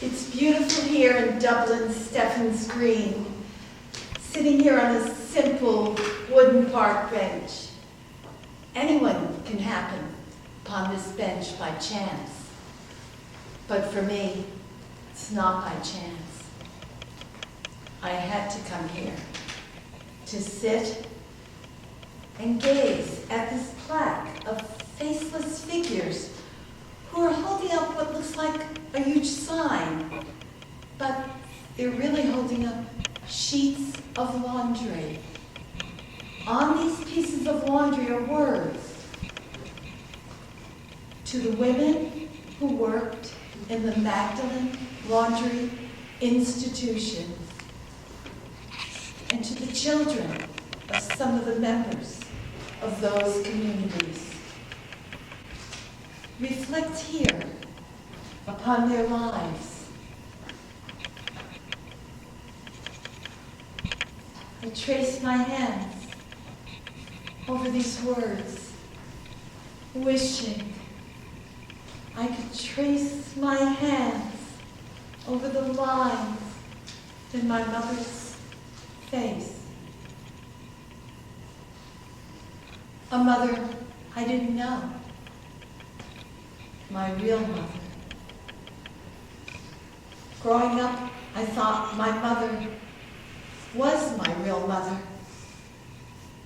It's beautiful here in Dublin, Stephen's Green, sitting here on a simple wooden park bench. Anyone can happen upon this bench by chance, but for me, it's not by chance. I had to come here to sit and gaze at this plaque of faceless figures who are holding up what looks like a huge sign, but they're really holding up sheets of laundry. On these pieces of laundry are words to the women who worked in the Magdalene Laundry institution and to the children of some of the members of those communities. Reflect here upon their lives. I trace my hands over these words, wishing I could trace my hands over the lines in my mother's face. A mother I didn't know. My real mother. Growing up, I thought my mother was my real mother,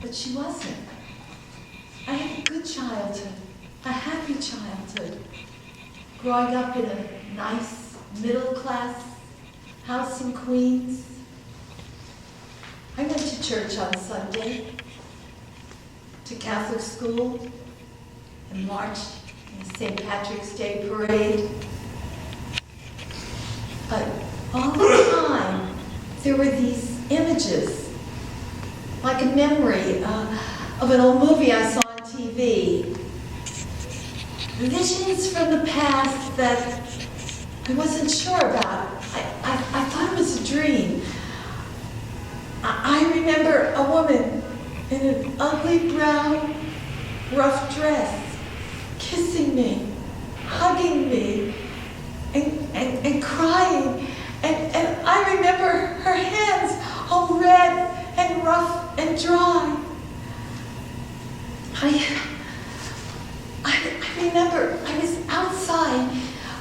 but she wasn't. I had a good childhood, a happy childhood, growing up in a nice middle-class house in Queens. I went to church on Sunday, to Catholic school, and marched in the St. Patrick's Day parade. But all the time, there were these images, like a memory of an old movie I saw on TV. Visions from the past that I wasn't sure about. I thought it was a dream. I remember a woman in an ugly brown, rough dress, kissing me, hugging me, and crying. And I remember her hands all red and rough and dry. I remember I was outside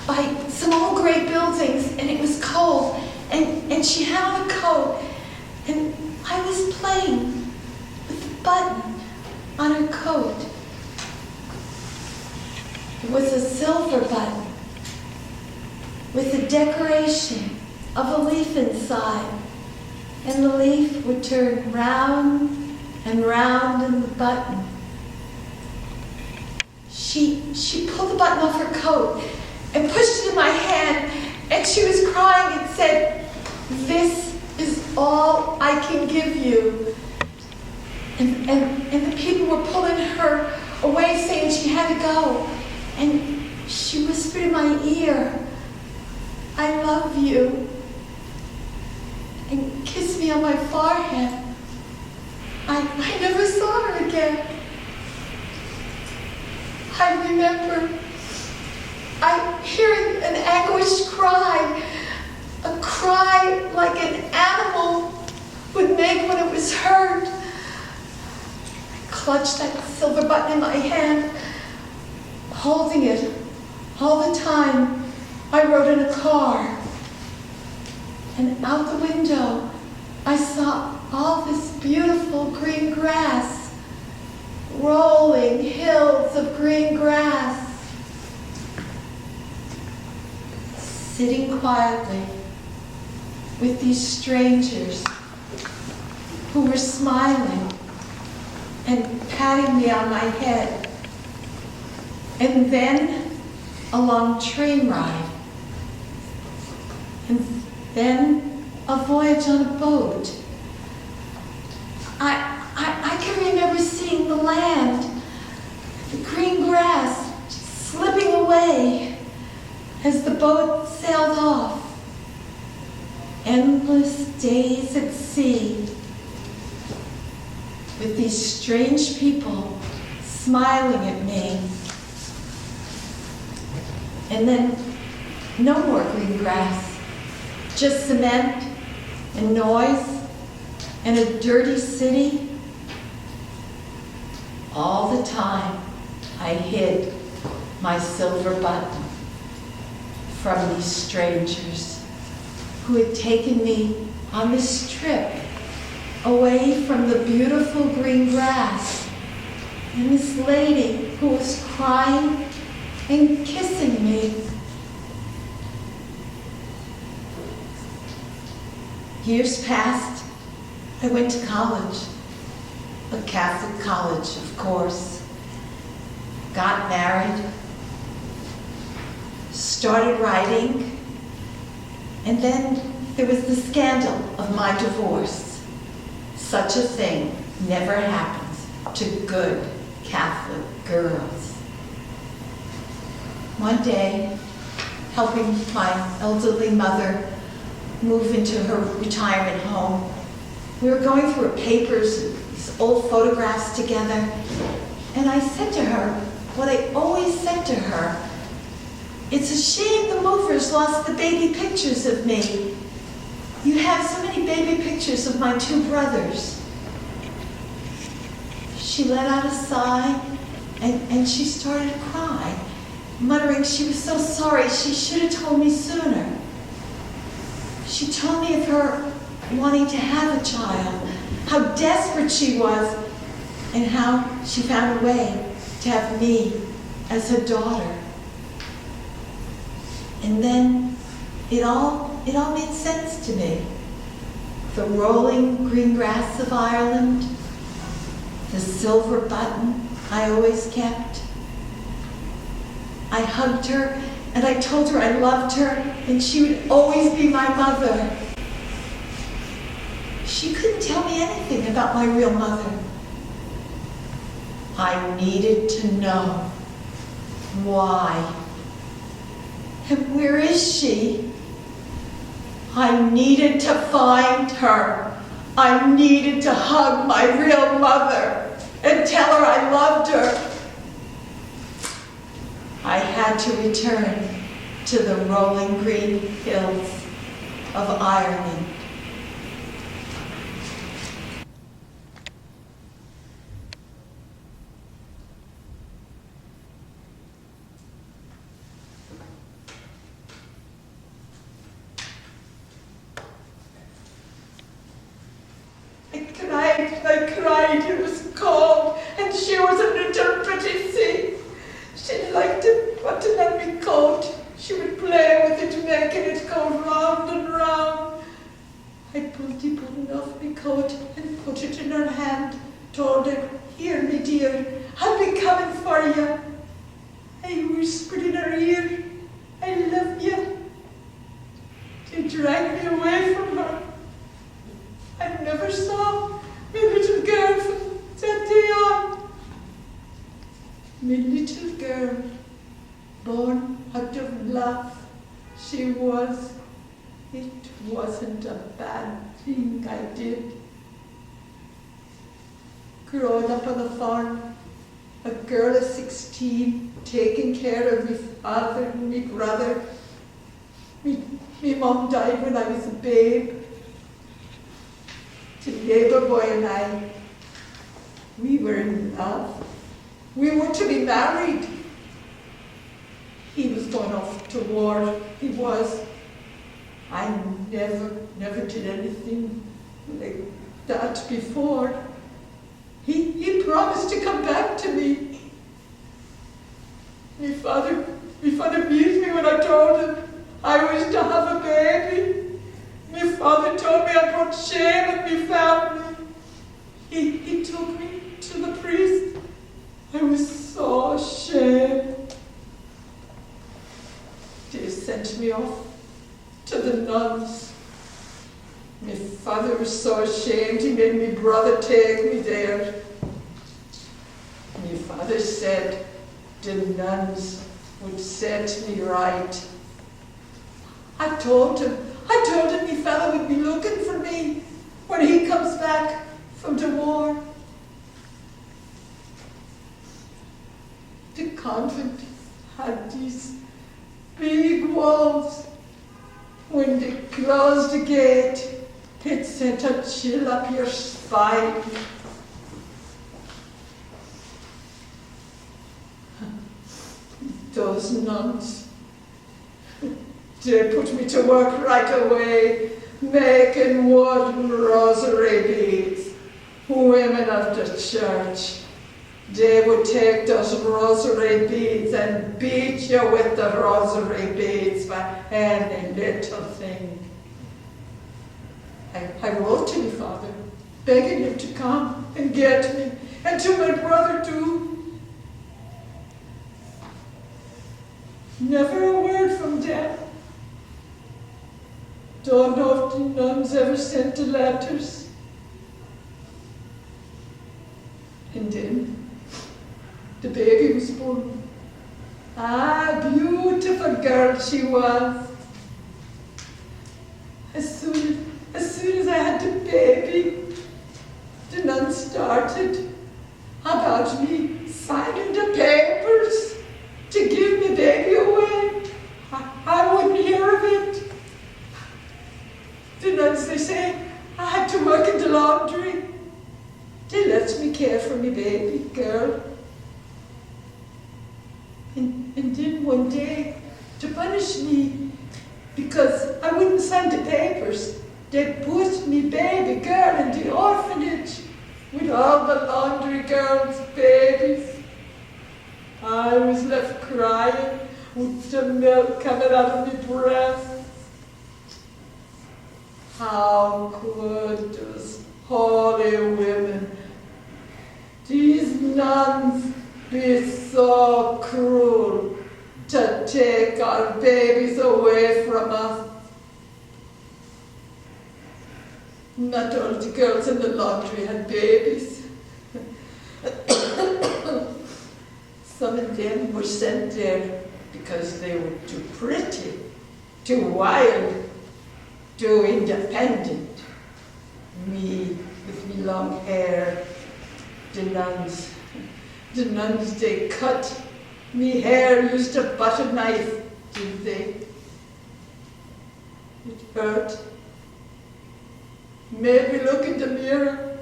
by some old gray buildings and it was cold and she had on a coat and I was playing with the button on her coat. It was a silver button with a decoration of a leaf inside, and the leaf would turn round and round in the button. She pulled the button off her coat and pushed it in my hand, and she was crying and said, "This is all I can give you." And the people were pulling her away, saying she had to go. And she whispered in my ear, "I love you," and kissed me on my forehead. I never saw her again. I remember hearing an anguished cry, a cry like an animal would make when it was hurt. I clutched that silver button in my hand, holding it all the time. I rode in a car, and out the window, I saw all this beautiful green grass, rolling hills of green grass. Sitting quietly with these strangers who were smiling and patting me on my head. And then a long train ride. And then a voyage on a boat. I can remember seeing the land, the green grass just slipping away as the boat sailed off. Endless days at sea with these strange people smiling at me. And then No more green grass, just cement and noise and a dirty city. All the time I hid my silver button from these strangers who had taken me on this trip away from the beautiful green grass and this lady who was crying and kissing me. Years passed. I went to college, a Catholic college, of course. Got married, started writing, and then there was the scandal of my divorce. Such a thing never happens to good Catholic girls. One day, helping my elderly mother move into her retirement home, we were going through her papers, these old photographs together, and I said to her what I always said to her: "It's a shame the movers lost the baby pictures of me. You have so many baby pictures of my two brothers." She let out a sigh and she started to cry, muttering she was so sorry, she should have told me sooner. She told me of her wanting to have a child, how desperate she was, and how she found a way to have me as her daughter. And then it all made sense to me. The rolling green grass of Ireland, the silver button I always kept. I hugged her and I told her I loved her and she would always be my mother. She couldn't tell me anything about my real mother. I needed to know why. And where is she? I needed to find her. I needed to hug my real mother and tell her I loved her. I had to return to the rolling green hills of Ireland. I cried, it was cold, and she was a little pretty thing. She liked to want to let me coat. She would play with it, making it go round and round. I pulled the button off my coat and put it in her hand, told her, "Here, me dear, I'll be coming for you." I whispered in her ear, "I love you." She dragged me away from her. I never saw my little girl from that day on. My little girl, born out of love, she was. It wasn't a bad thing I did. Growing up on a farm, a girl of 16, taking care of my father and my brother. My mom died when I was a babe. The neighbor boy and I, we were in love. We were to be married. He was going off to war. He was. I never did anything like that before. He promised to come back to me. My father beat me when I told him I was to have a baby. My father told me I brought shame on my family. He took me to the priest. I was so ashamed. They sent me off to the nuns. My father was so ashamed he made my brother take me there. My father said the nuns would set me right. I told him my father would be looking for me when he comes back from the war. The convent had these big cold. When they closed the gate, it sent a chill up your spine. Those nuns, they put me to work right away, making wooden rosary beads. Women of the church, they would take those rosary beads and beat you with the rosary beads for any little thing. I wrote to my father, begging him to come and get me, and to my brother too. Never a word from them. Don't know if the nuns ever sent the letters. And then the baby was born. Ah, beautiful girl she was. As soon as I had the baby, the nuns started about me signing the papers to give me baby away. I wouldn't hear of it. The nuns, they say, I had to work in the laundry. They let me care for me baby girl. And then one day, to punish me, because I wouldn't sign the papers, they put me baby girl in the orphanage with all the laundry girls' babies. I was left crying with the milk coming out of my breast. How could those holy women, these nuns, be so cruel to take our babies away from us? Not all the girls in the laundry had babies. Some of them were sent there because they were too pretty, too wild, too independent. Me, with me long hair, the nuns, they cut me hair, used a butter knife, didn't they? It hurt. Made me look in the mirror.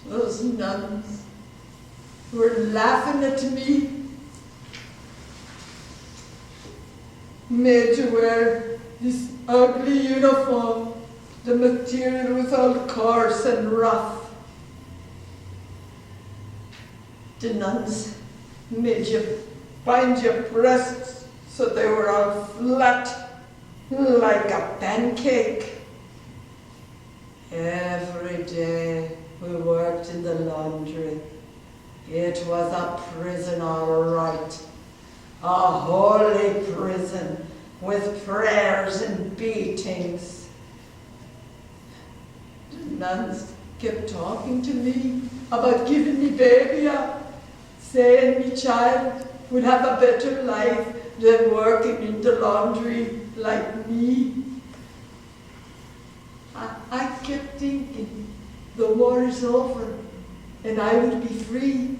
Those nuns were laughing at me. Made to wear this ugly uniform. The material was all coarse and rough. The nuns made you bind your breasts so they were all flat, like a pancake. Every day we worked in the laundry. It was a prison, all right. A holy prison with prayers and beatings. The nuns kept talking to me about giving me baby up, saying me child would have a better life than working in the laundry like me. I kept thinking the war is over and I would be free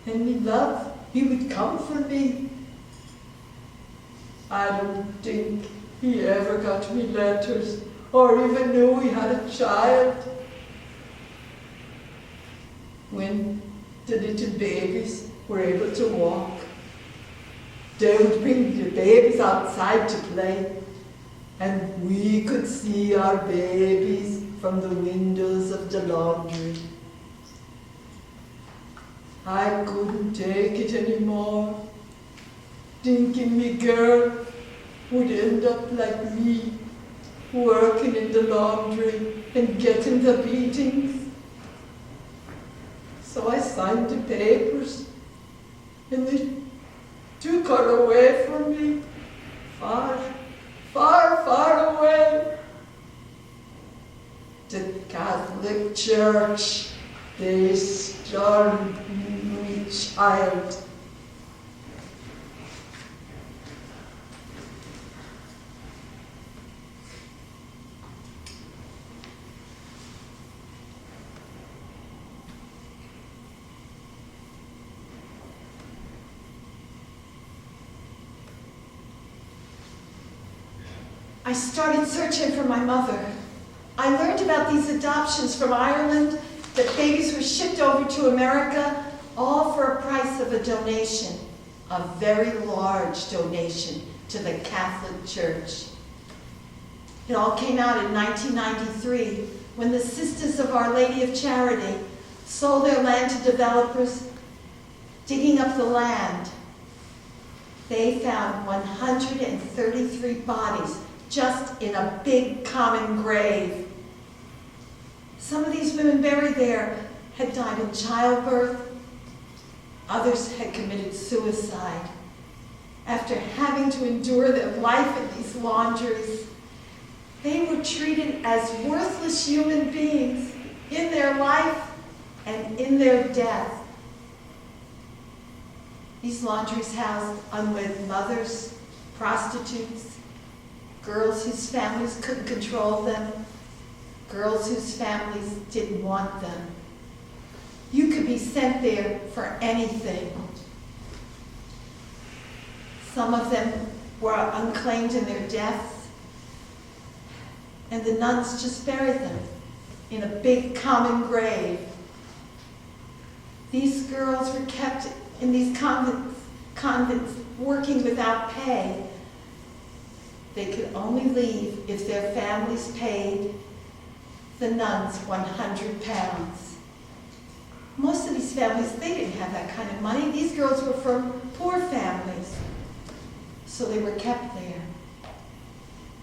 and me love, he would come for me. I don't think he ever got me letters or even knew he had a child. When the little babies were able to walk, they would bring the babies outside to play, and we could see our babies from the windows of the laundry. I couldn't take it anymore, thinking me girl would end up like me, working in the laundry and getting the beatings. So I signed the papers, and they took her away from me, far, far, far away. The Catholic Church, they stormed me child. I started searching for my mother. I learned about these adoptions from Ireland, that babies were shipped over to America, all for a price of a donation, a very large donation to the Catholic Church. It all came out in 1993 when the Sisters of Our Lady of Charity sold their land to developers digging up the land. They found 133 bodies just in a big common grave. Some of these women buried there had died in childbirth. Others had committed suicide. After having to endure their life in these laundries, they were treated as worthless human beings in their life and in their death. These laundries housed unwed mothers, prostitutes, girls whose families couldn't control them, girls whose families didn't want them. You could be sent there for anything. Some of them were unclaimed in their deaths, and the nuns just buried them in a big common grave. These girls were kept in these convents working without pay. They could only leave if their families paid the nuns 100 pounds. Most of these families, they didn't have that kind of money. These girls were from poor families, so they were kept there.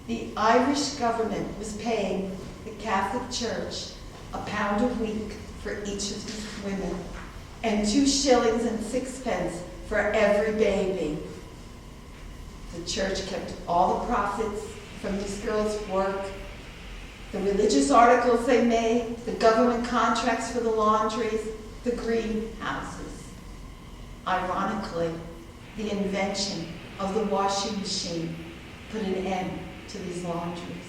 The Irish government was paying the Catholic Church £1 a week for each of these women, and 2 shillings and 6 pence for every baby. The church kept all the profits from these girls' work, the religious articles they made, the government contracts for the laundries, the greenhouses. Ironically, the invention of the washing machine put an end to these laundries.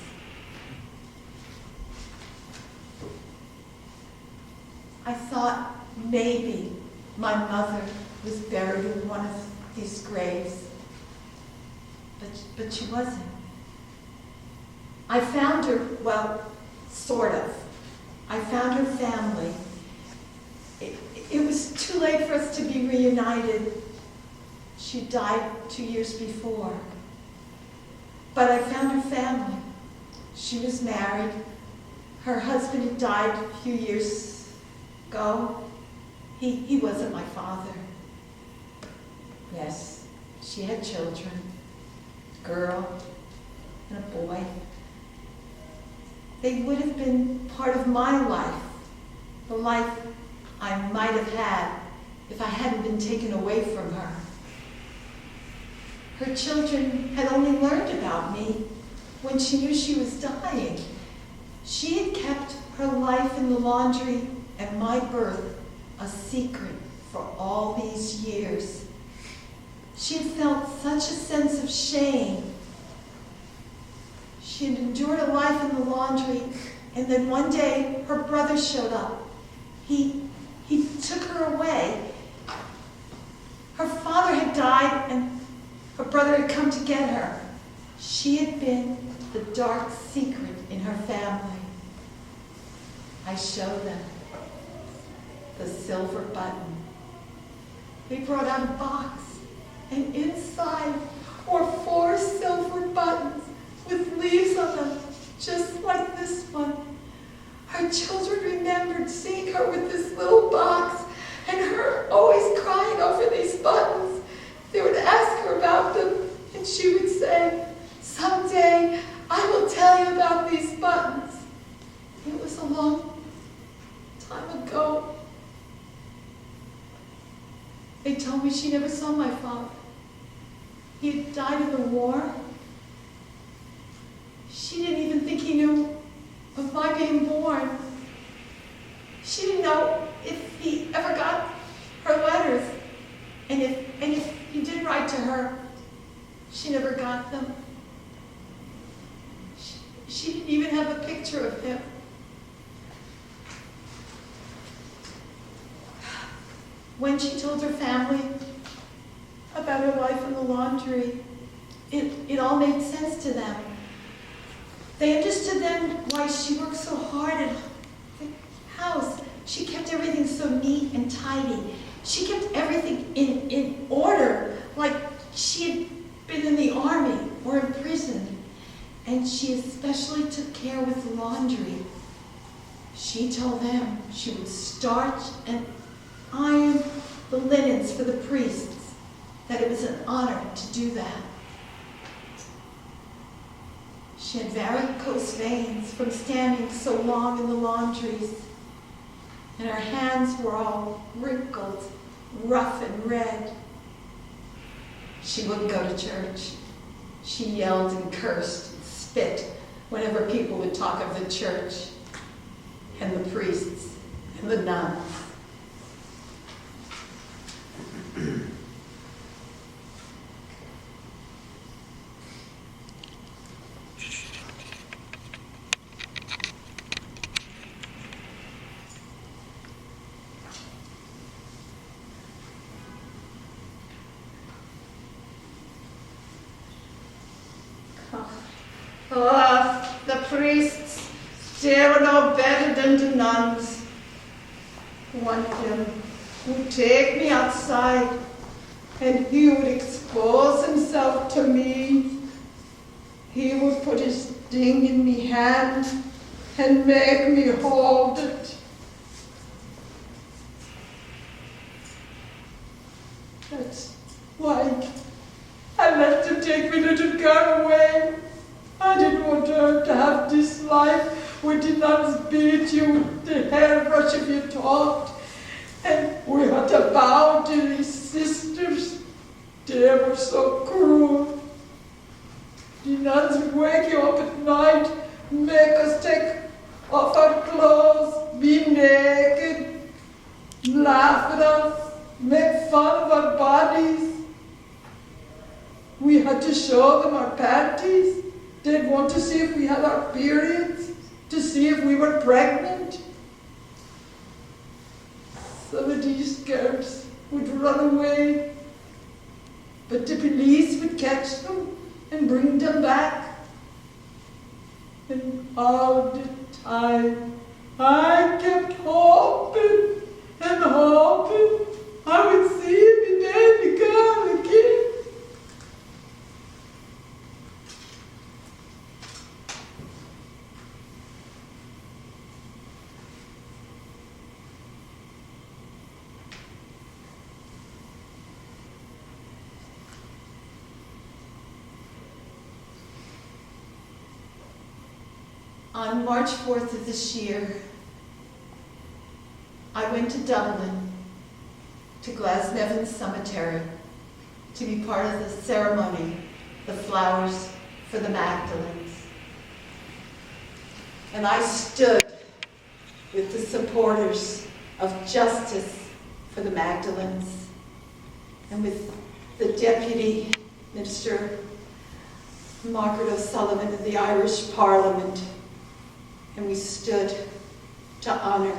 I thought maybe my mother was buried in one of these graves, but she wasn't. I found her, well, sort of. I found her family. It was too late for us to be reunited. She died 2 years before. But I found her family. She was married. Her husband had died a few years ago. He wasn't my father. Yes, she had children, a girl and a boy. They would have been part of my life, the life I might have had if I hadn't been taken away from her. Her children had only learned about me when she knew she was dying. She had kept her life in the laundry and my birth a secret for all these years. She had felt such a sense of shame. She had endured a life in the laundry, and then one day her brother showed up. He took her away. Her father had died, and her brother had come to get her. She had been the dark secret in her family. I showed them the silver button. We brought out a box, and inside were 4 silver buttons with leaves on them, just like this one. Her children remembered seeing her with this little box and her always crying over these buttons. They would ask her about them, and she would say, "Someday I will tell you about these buttons." It was a long time ago. They told me she never saw my father. He had died in the war. She didn't even think he knew of my being born. She didn't know if he ever got her letters. And if he did write to her, she never got them. She didn't even have a picture of him. When she told her family about her life in the laundry, it all made sense to them. They understood then why she worked so hard at the house. She kept everything so neat and tidy. She kept everything in order, like she had been in the army or in prison. And she especially took care with the laundry. She told them she would starch and iron the linens for the priests, that it was an honor to do that. She had varicose veins from standing so long in the laundries, and her hands were all wrinkled, rough and red. She wouldn't go to church. She yelled and cursed and spit whenever people would talk of the church and the priests and the nuns. Oh, the priests, they were no better than the nuns. One of them would take me outside and he would expose himself to me. He would put his thing in me hand and make me hold it. That's why I let him take me little girl away. I didn't want her to have this life where the nuns beat you with the hairbrush if you talked. And we had to bow to these sisters. They were so cruel. The nuns would wake you up at night, make us take off our clothes, be naked, laugh at us, make fun of our bodies. We had to show them our panties. They'd want to see if we had our periods, to see if we were pregnant. Some of these girls would run away, but the police would catch them and bring them back. And all the time, I kept hoping and hoping I would see the baby girl again. On March 4th of this year, I went to Dublin, to Glasnevin Cemetery, to be part of the ceremony, the flowers for the Magdalenes. And I stood with the supporters of justice for the Magdalenes and with the Deputy Minister, Margaret O'Sullivan of the Irish Parliament. And we stood to honor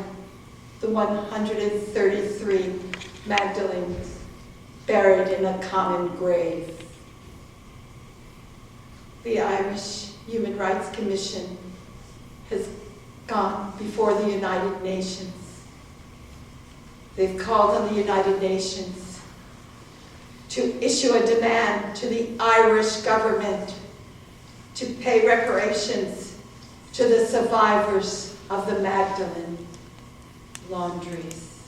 the 133 Magdalenes buried in a common grave. The Irish Human Rights Commission has gone before the United Nations. They've called on the United Nations to issue a demand to the Irish government to pay reparations to the survivors of the Magdalene Laundries.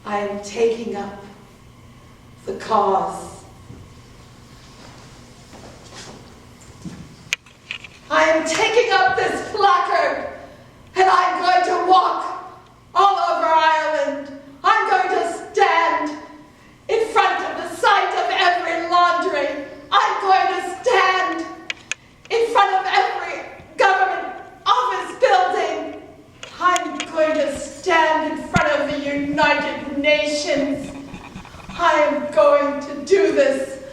I am taking up the cause. I am taking up this placard, and I'm going to walk all over Ireland. I'm going to stand in front of the site of every laundry. I'm going to stand in front of every government office building. I'm going to stand in front of the United Nations. I am going to do this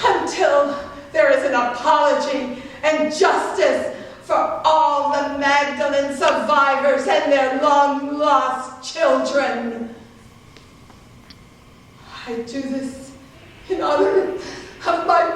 until there is an apology and justice for all the Magdalene survivors and their long-lost children. I do this in honor of my